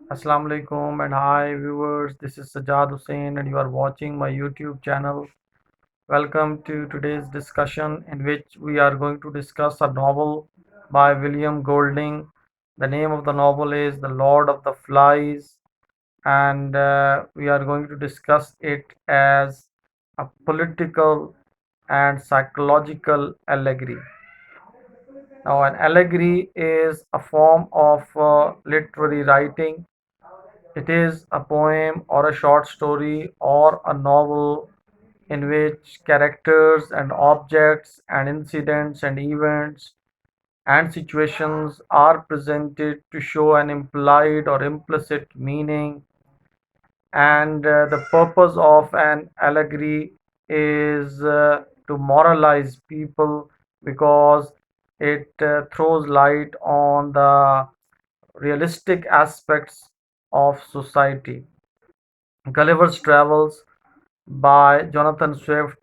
Assalamu alaikum and hi viewers. This is Sajad Hussain and you are watching my YouTube channel. Welcome to today's discussion in which we are going to discuss a novel by William Golding. The name of the novel is The Lord of the Flies, and we are going to discuss it as a political and psychological allegory. Now, an allegory is a form of literary writing. It is a poem or a short story or a novel in which characters and objects and incidents and events and situations are presented to show an implied or implicit meaning. And the purpose of an allegory is to moralize people because it throws light on the realistic aspects of society. Gulliver's Travels by Jonathan Swift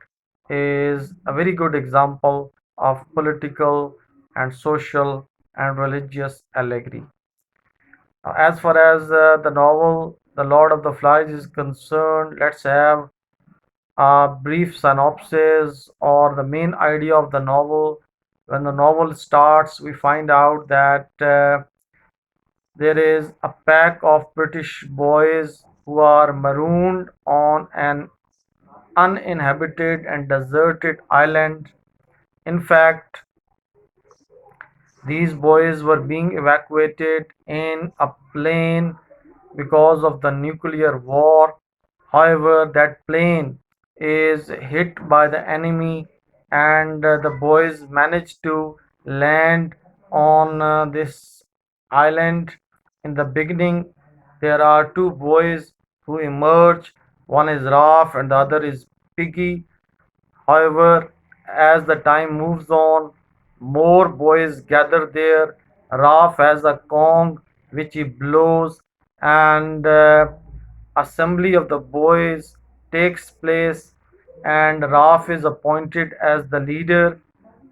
is a very good example of political and social and religious allegory. As far as the novel The Lord of the Flies is concerned, let's have a brief synopsis or the main idea of the novel. When the novel starts, we find out that there is a pack of British boys who are marooned on an uninhabited and deserted island. In fact, these boys were being evacuated in a plane because of the nuclear war. However, that plane is hit by the enemy, and the boys managed to land on this island. In the beginning, there are two boys who emerge. One is Ralph and the other is Piggy. However, as the time moves on, more boys gather there. Ralph has a gong which he blows, and assembly of the boys takes place, and Ralph is appointed as the leader.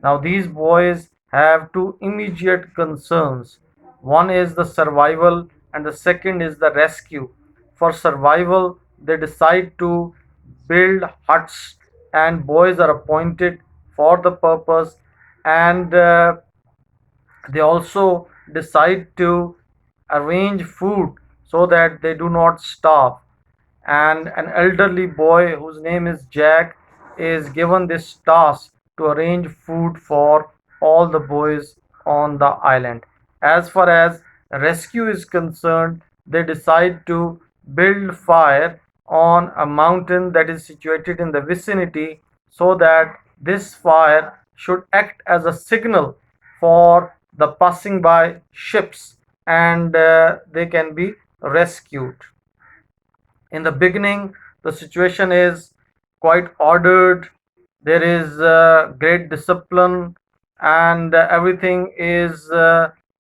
Now, these boys have two immediate concerns. One is the survival, and the second is the rescue. For survival, they decide to build huts, and boys are appointed for the purpose, and they also decide to arrange food so that they do not starve. And an elderly boy whose name is Jack is given this task to arrange food for all the boys on the island. As far as rescue is concerned, they decide to build fire on a mountain that is situated in the vicinity so that this fire should act as a signal for the passing by ships, and they can be rescued. In the beginning, the situation is quite ordered. There is great discipline, and everything is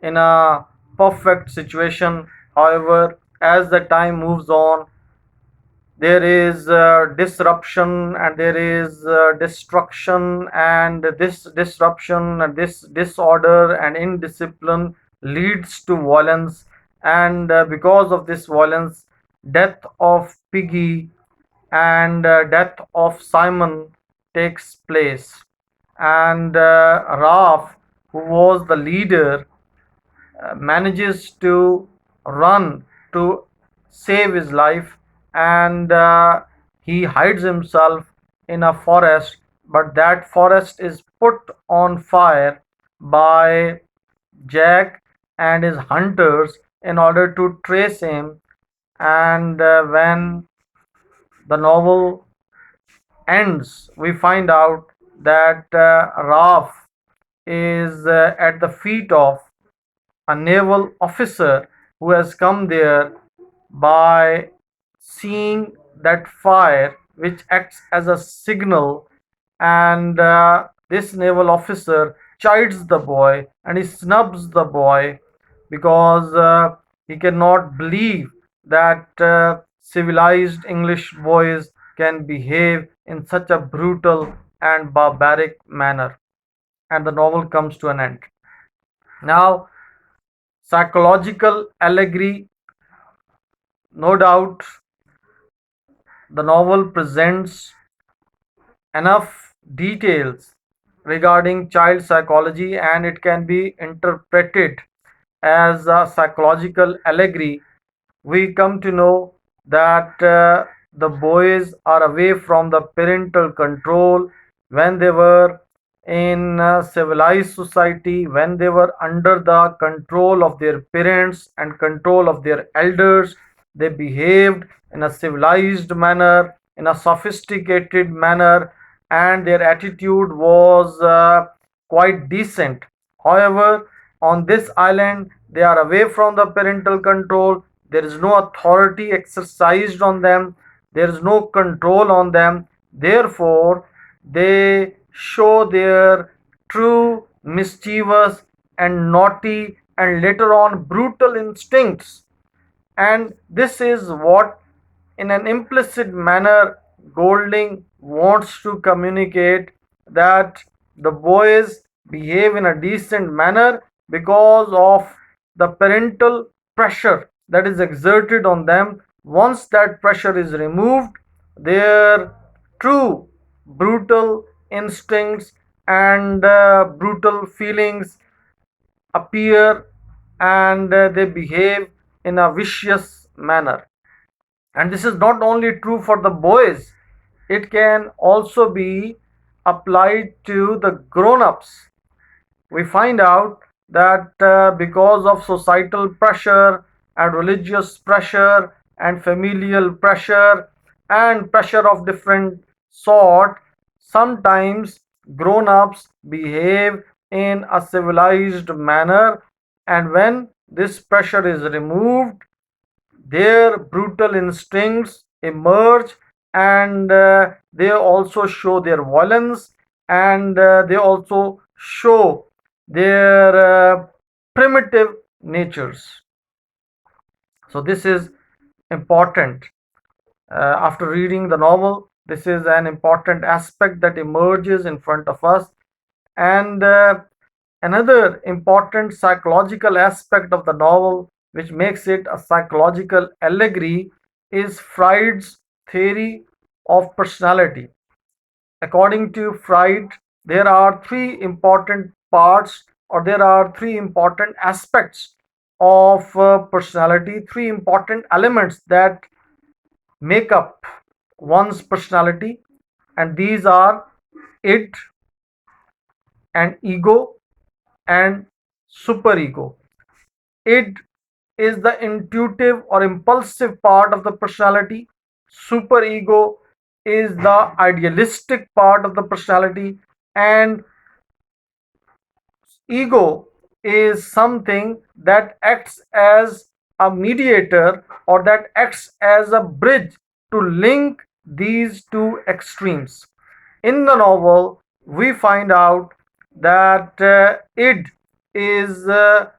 in a perfect situation. However, as the time moves on, there is disruption and there is destruction, and this disruption and this disorder and indiscipline leads to violence, and because of this violence, death of Piggy and death of Simon takes place, and Ralph, who was the leader, manages to run to save his life, and he hides himself in a forest, but that forest is put on fire by Jack and his hunters in order to trace him. And when the novel ends, we find out that Ralph is at the feet of a naval officer who has come there by seeing that fire which acts as a signal, and this naval officer chides the boy and he snubs the boy because he cannot believe that civilized English boys can behave in such a brutal and barbaric manner, and the novel comes to an end. Now, psychological allegory. No doubt, the novel presents enough details regarding child psychology, and it can be interpreted as a psychological allegory. We come to know that the boys are away from the parental control when they were in civilized society, when they were under the control of their parents and control of their elders. They behaved in a civilized manner, in a sophisticated manner, and their attitude was quite decent. However, on this island, they are away from the parental control. There is no authority exercised on them, there is no control on them. Therefore, they show their true mischievous and naughty and later on brutal instincts. And this is what, in an implicit manner, Golding wants to communicate, that the boys behave in a decent manner because of the parental pressure that is exerted on them. Once that pressure is removed, their true brutal instincts and brutal feelings appear, and they behave in a vicious manner. And this is not only true for the boys, it can also be applied to the grown ups. We find out that because of societal pressure and religious pressure and familial pressure and pressure of different sort, sometimes grown ups behave in a civilized manner, and when this pressure is removed, their brutal instincts emerge, and they also show their violence, and they also show their primitive natures. So this is important. After reading the novel, this is an important aspect that emerges in front of us. And another important psychological aspect of the novel, which makes it a psychological allegory, is Freud's theory of personality. According to Freud, there are three important parts, or there are three important aspects of personality, three important elements that make up one's personality, and these are id and ego and superego. Id is the intuitive or impulsive part of the personality. Superego is the idealistic part of the personality, and ego is something that acts as a mediator, or that acts as a bridge to link these two extremes. In the novel, we find out that id is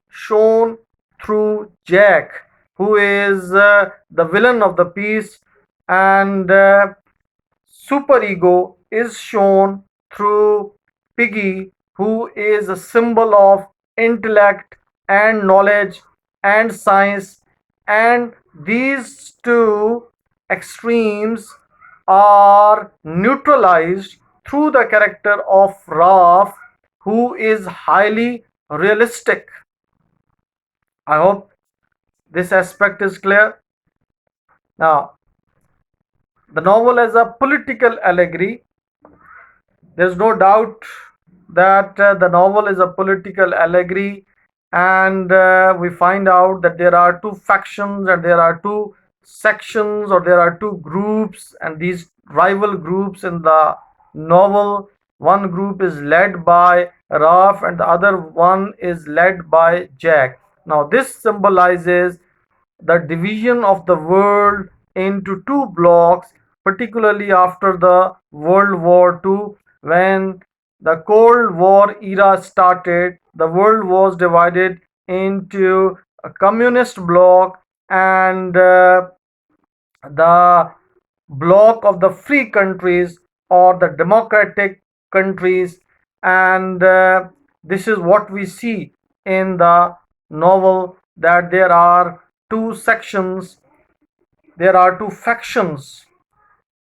shown through Jack, who is the villain of the piece, and superego is shown through Piggy, who is a symbol of intellect and knowledge and science, and these two extremes are neutralized through the character of Ralph, who is highly realistic. I hope this aspect is clear. Now, the novel as a political allegory, there's no doubt that the novel is a political allegory, and we find out that there are two factions, and there are two sections, or there are two groups, and these rival groups in the novel. One group is led by Ralph, and the other one is led by Jack. Now, this symbolizes the division of the world into two blocks, particularly after the World War II. When the Cold War era started, the world was divided into a communist bloc and the bloc of the free countries, or the democratic countries. And this is what we see in the novel, that there are two sections, there are two factions.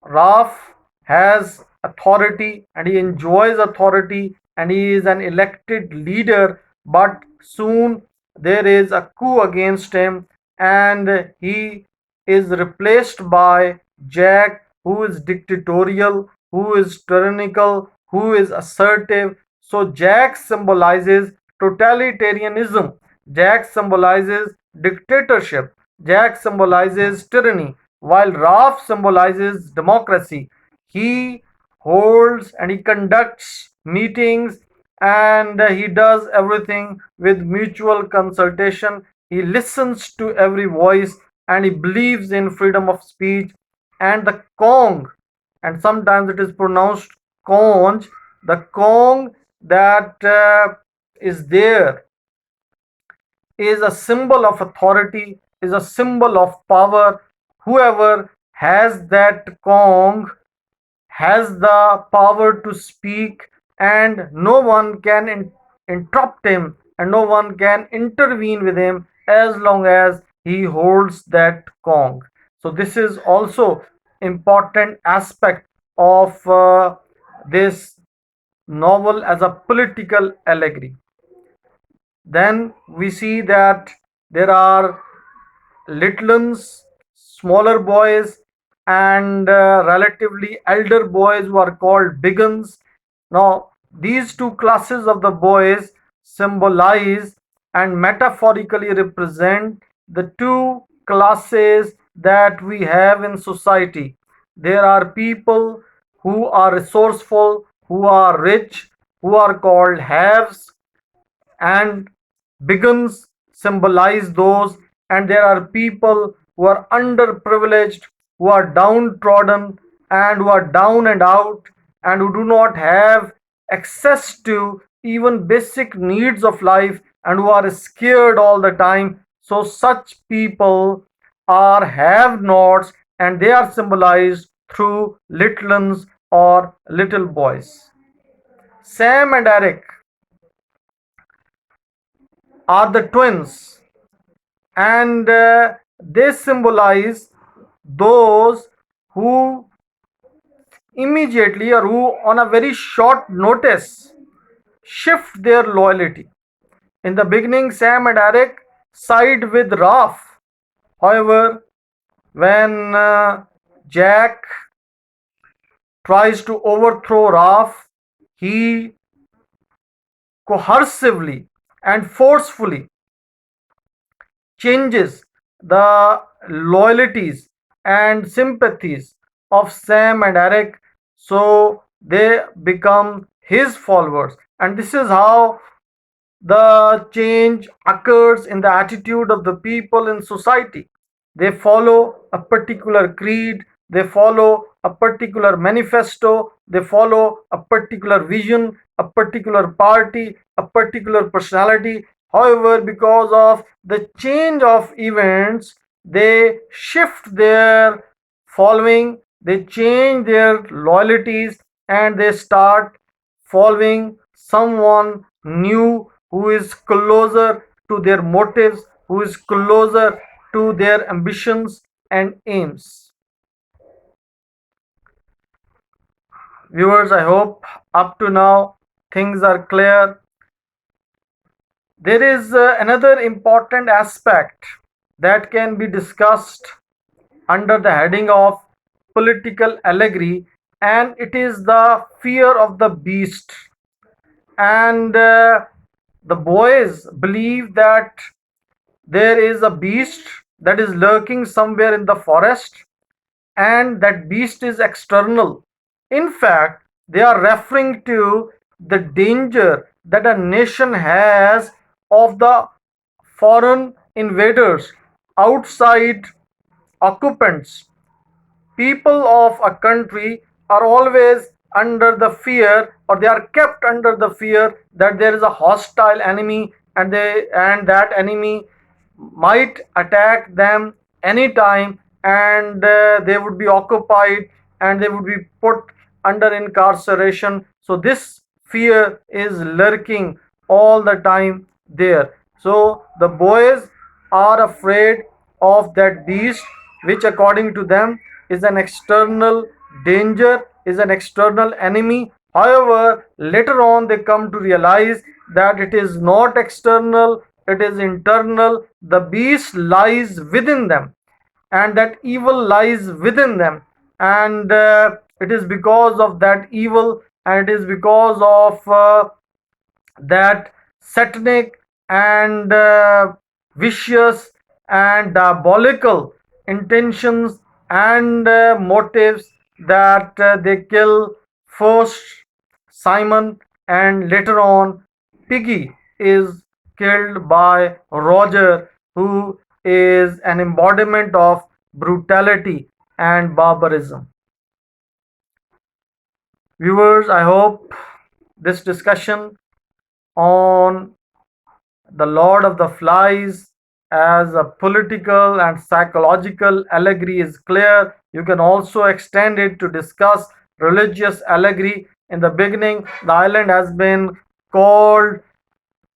Raf has authority and he enjoys authority and he is an elected leader, but soon there is a coup against him and he is replaced by Jack, who is dictatorial, who is tyrannical, who is assertive. So Jack symbolizes totalitarianism, Jack symbolizes dictatorship, Jack symbolizes tyranny, while Raf symbolizes democracy. He holds and he conducts meetings and he does everything with mutual consultation. He listens to every voice and he believes in freedom of speech. And the Kong, and sometimes it is pronounced conch, the Kong that is there is a symbol of authority, is a symbol of power. Whoever has that Kong has the power to speak, and no one can interrupt him, and no one can intervene with him as long as he holds that Kong. So this is also important aspect of this novel as a political allegory. Then we see that there are littlens, smaller boys, and relatively elder boys who are called biguns. Now, these two classes of the boys symbolize and metaphorically represent the two classes that we have in society. There are people who are resourceful, who are rich, who are called haves, and begins symbolize those, and there are people who are underprivileged, who are downtrodden, and who are down and out, and who do not have access to even basic needs of life, and who are scared all the time. So such people are have nots, and they are symbolized through littlens or little boys. Sam and Eric are the twins, and they symbolize those who immediately or who on a very short notice shift their loyalty. In the beginning, Sam and Eric side with Raf. However, when Jack tries to overthrow Raf, he coercively and forcefully changes the loyalties and sympathies of Sam and Eric, so they become his followers. And this is how the change occurs in the attitude of the people in society. They follow a particular creed, they follow a particular manifesto, they follow a particular vision, a particular party, a particular personality. However, because of the change of events, they shift their following, they change their loyalties, and they start following someone new who is closer to their motives, who is closer to their ambitions and aims. Viewers, I hope up to now things are clear. There is another important aspect that can be discussed under the heading of political allegory, and it is the fear of the beast. And the boys believe that there is a beast that is lurking somewhere in the forest, and that beast is external. In fact, they are referring to the danger that a nation has of the foreign invaders, outside occupants. People of a country are always under the fear, or they are kept under the fear that there is a hostile enemy, and that enemy might attack them anytime, and they would be occupied and they would be put under incarceration. So this fear is lurking all the time there. So the boys are afraid of that beast, which according to them is an external danger, is an external enemy. However, later on they come to realize that it is not external, it is internal. The beast lies within them, and that evil lies within them, and it is because of that evil, and it is because of that satanic and vicious and diabolical intentions and motives that they kill first Simon, and later on Piggy is killed by Roger, who is an embodiment of brutality and barbarism. Viewers, I hope this discussion on the Lord of the Flies as a political and psychological allegory is clear. You can also extend it to discuss religious allegory. In the beginning, the island has been called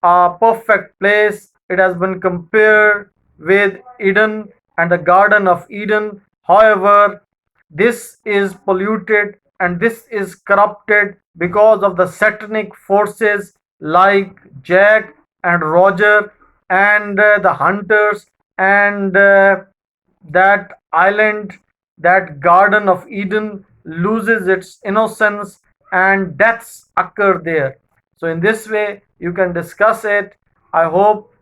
a perfect place. It has been compared with Eden and the Garden of Eden. However, this is polluted and this is corrupted because of the satanic forces like Jack and Roger and the hunters, and that island, that Garden of Eden loses its innocence and deaths occur there. So, in this way, you can discuss it. I hope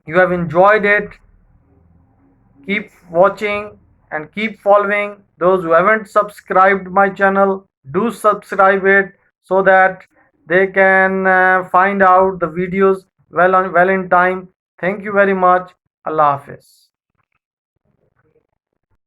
you have enjoyed it. Keep watching and keep following. Those who haven't subscribed my channel, do subscribe it so that they can find out the videos well in time. Thank you very much. Allah Hafiz.